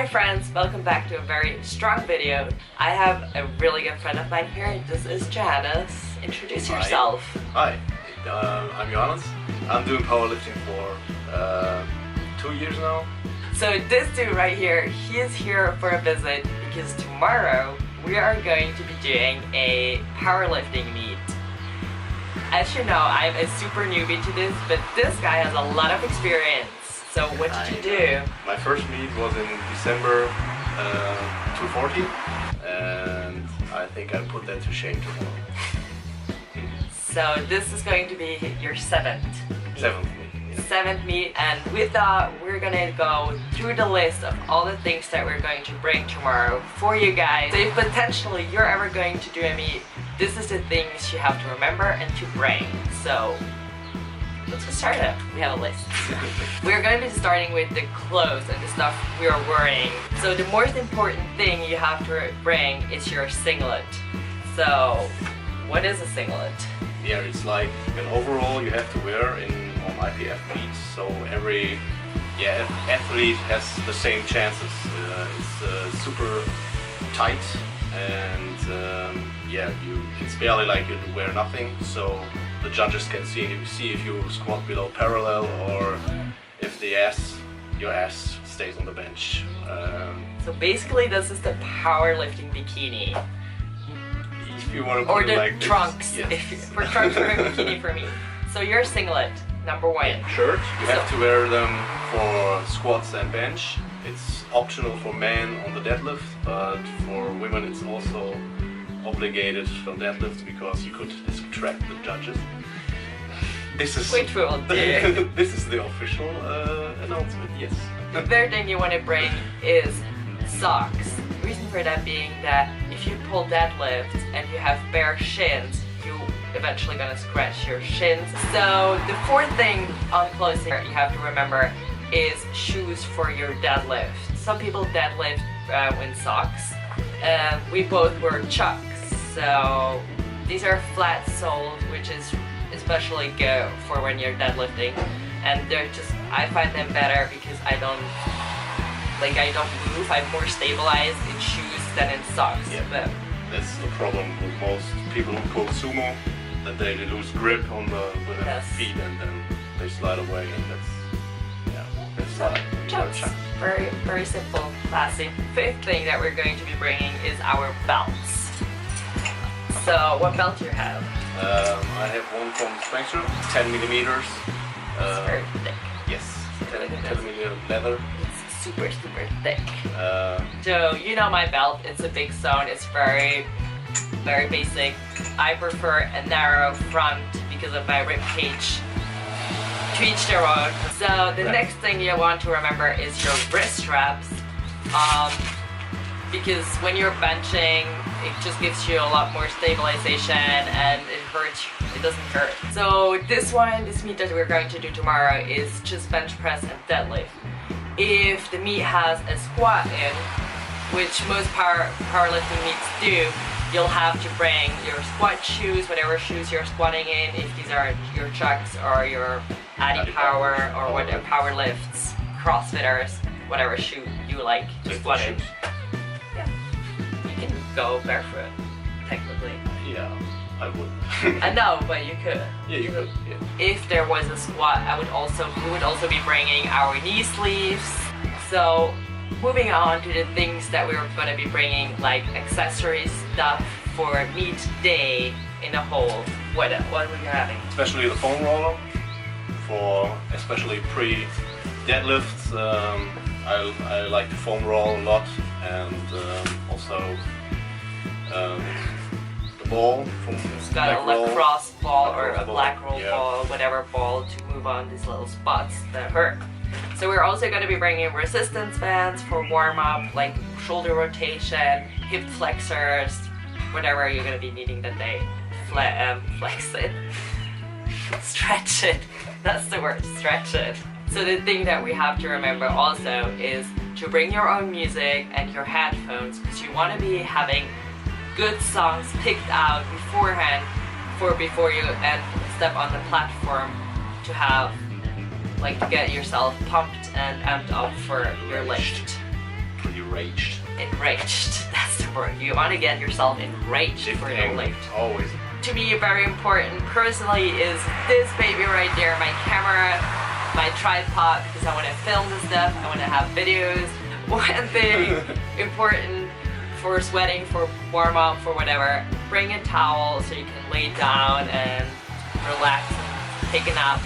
Hi friends, welcome back to a very strong video. I have a really good friend of mine here. This is Johannes. Introduce yourself. Hi, I'm Johannes. I'm doing powerlifting for 2 years now. So this dude right here, he is here for a visit because tomorrow we are going to be doing a powerlifting meet. As you know, I'm a super newbie to this, but this guy has a lot of experience. So what did you do? My first meet was in December 2014, and I think I put that to shame tomorrow. So this is going to be your seventh meet. Yeah. Seventh meet, and we thought we're gonna go through the list of all the things that we're going to bring tomorrow for you guys. So if potentially you're ever going to do a meet, this is the things you have to remember and to bring. So let's get started. We have a list. We're going to be starting with the clothes and the stuff we are wearing. So the most important thing you have to bring is your singlet. So what is a singlet? Yeah, it's like an overall you have to wear on IPF meets. So every athlete has the same chances. It's super tight, and it's barely like you wear nothing. So the judges can see if you squat below parallel or if your ass stays on the bench. So basically this is the powerlifting bikini. If you want to put or it the like trunks, this, yes. for trunks or a bikini for me. So your singlet, number one. Shirt, you have to wear them for squats and bench. It's optional for men on the deadlift, but for women it's also obligated on deadlift because you could distract the judges. This is Which we will do. This is the official announcement, yes. The third thing you want to bring is socks. The reason for that being that if you pull deadlifts and you have bare shins, you eventually gonna scratch your shins. So the fourth thing on clothing you have to remember is shoes for your deadlift. Some people deadlift in socks. We both wear chucks. So these are flat soled, which is especially good for when you're deadlifting, and I find them better because I don't move. I'm more stabilized in shoes than in socks. Yeah, but that's the problem with most people who pull sumo, that they lose grip on with their feet and then they slide away, and that's chucks. Very, very simple, classy. Fifth thing that we're going to be bringing is our belts. So what belt do you have? I have one from Strength, 10 millimeters. It's very thick. Yes, 10 millimeter leather. It's super, super thick. So you know my belt, it's a big zone, it's very, very basic. I prefer a narrow front because of my rib cage. To each their own. So the next thing you want to remember is your wrist straps. Because when you're benching, it just gives you a lot more stabilization and it doesn't hurt. So this meet that we're going to do tomorrow is just bench press and deadlift. If the meet has a squat in, which most powerlifting meets do, you'll have to bring your squat shoes, whatever shoes you're squatting in, if these are your chucks or your Addy Power or whatever power lifts, CrossFitters, whatever shoe you like to squat in. Yeah. You can go barefoot, technically. Yeah, I would. I know, but you could. Yeah, you could. Yeah. If there was a squat, we would also be bringing our knee sleeves. So moving on to the things that we're going to be bringing, like accessories, stuff for meet day in a whole. What are we having? Especially the foam roller, for especially pre-deadlifts. I like to foam roll a lot, and also the ball from it's got a lacrosse ball or a black roll ball, whatever ball to move on these little spots that hurt. So we're also going to be bringing resistance bands for warm-up, like shoulder rotation, hip flexors, whatever you're going to be needing that day. Flex it. Stretch it. That's the word, stretch it. So the thing that we have to remember also is to bring your own music and your headphones, because you want to be having good songs picked out beforehand before you step on the platform to have, like, to get yourself pumped and amped up for your lift. pretty raged. Enraged, that's the word. You want to get yourself enraged for your lift. Always. To me, very important personally is this baby right there, my camera, my tripod, because I want to film this stuff, I want to have videos. One thing important for sweating, for warm up, for whatever, bring a towel so you can lay down and relax and take a nap.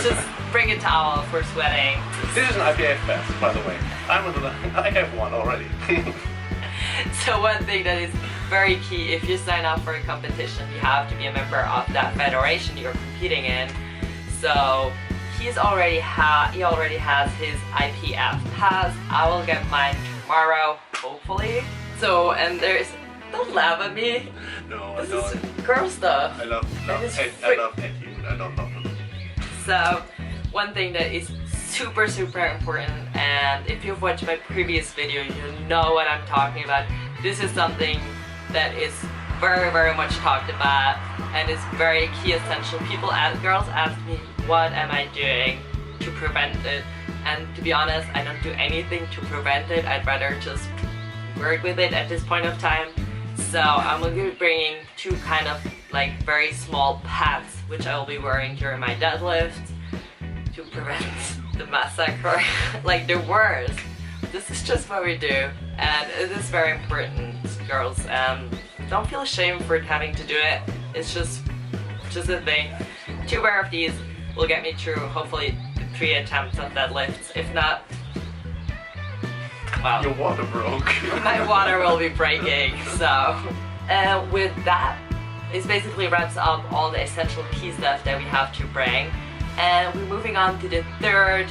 Just bring a towel for sweating. This is an IPF pass, by the way. I have one already. So one thing that is very key, if you sign up for a competition, you have to be a member of that federation you're competing in. So he already has his IPF pass. I will get mine tomorrow, hopefully. So, and don't laugh at me. No, I this don't. Is girl stuff. I love petting. I don't love them. So, one thing that is super important, and if you've watched my previous video, you know what I'm talking about. This is something that is very much talked about and is very key essential. Girls ask me, what am I doing to prevent it? And to be honest, I don't do anything to prevent it. I'd rather just work with it at this point of time. So I'm going to be bringing two kind of like very small pads, which I will be wearing during my deadlift to prevent the massacre, like the worst. This is just what we do, and it is very important, girls. Don't feel ashamed for having to do it. It's just a thing. 2 pair of these will get me through hopefully 3 attempts of deadlifts. If not, well, your water broke. My water will be breaking. So with that, it basically wraps up all the essential key stuff that we have to bring, and we're moving on to the third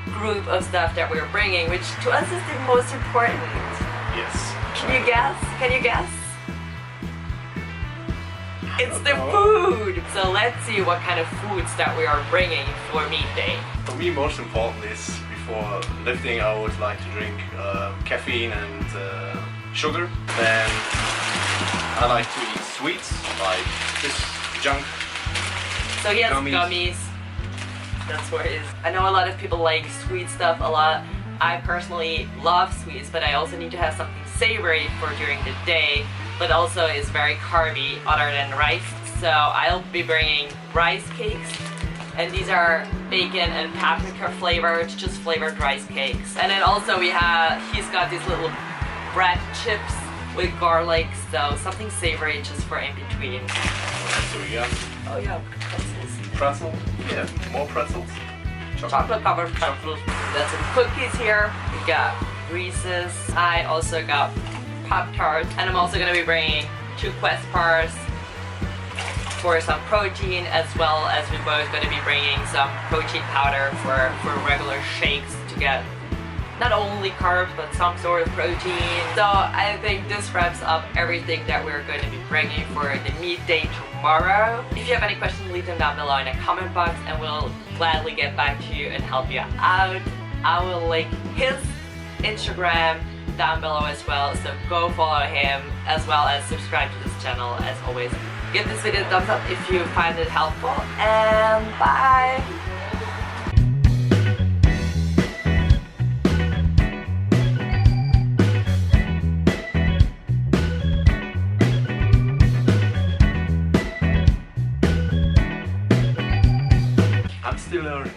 group of stuff that we're bringing, which to us is the most important. Yes. Can you guess? Can you guess? It's the food! So let's see what kind of foods that we are bringing for meet day. For me, most important is before lifting, I would like to drink caffeine and sugar. Then I like to eat sweets, like this junk. So he has gummies. That's what it is. I know a lot of people like sweet stuff a lot. I personally love sweets, but I also need to have something savory for during the day, but also is very carby other than rice. So I'll be bringing rice cakes, and these are bacon and paprika flavored, just flavored rice cakes. And then also he's got these little bread chips with garlic, so something savory just for in between. So we got, oh yeah, pretzels. Pretzel? Yeah, more pretzels. Chocolate covered pretzels. Got some cookies here. We got Reese's. I also got Pop-Tarts, and I'm also going to be bringing 2 Quest bars for some protein, as well as we're both going to be bringing some protein powder for regular shakes to get not only carbs but some sort of protein. So I think this wraps up everything that we're going to be bringing for the meet day tomorrow. If you have any questions, leave them down below in the comment box and we'll gladly get back to you and help you out. I will link his Instagram down below as well, so go follow him, as well as subscribe to this channel. As always, give this video a thumbs up if you find it helpful, and bye! I'm still learning.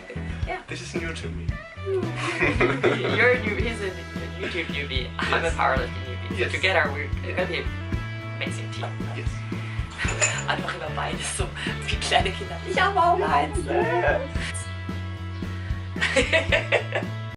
Yeah. This is new to me. You're a newbie, he's a YouTube newbie, I'm a powerlifting newbie. Yes. So together we're gonna be an amazing team. Yes. Einfach immer beides so wie kleine Kinder. Ich habe auch eins.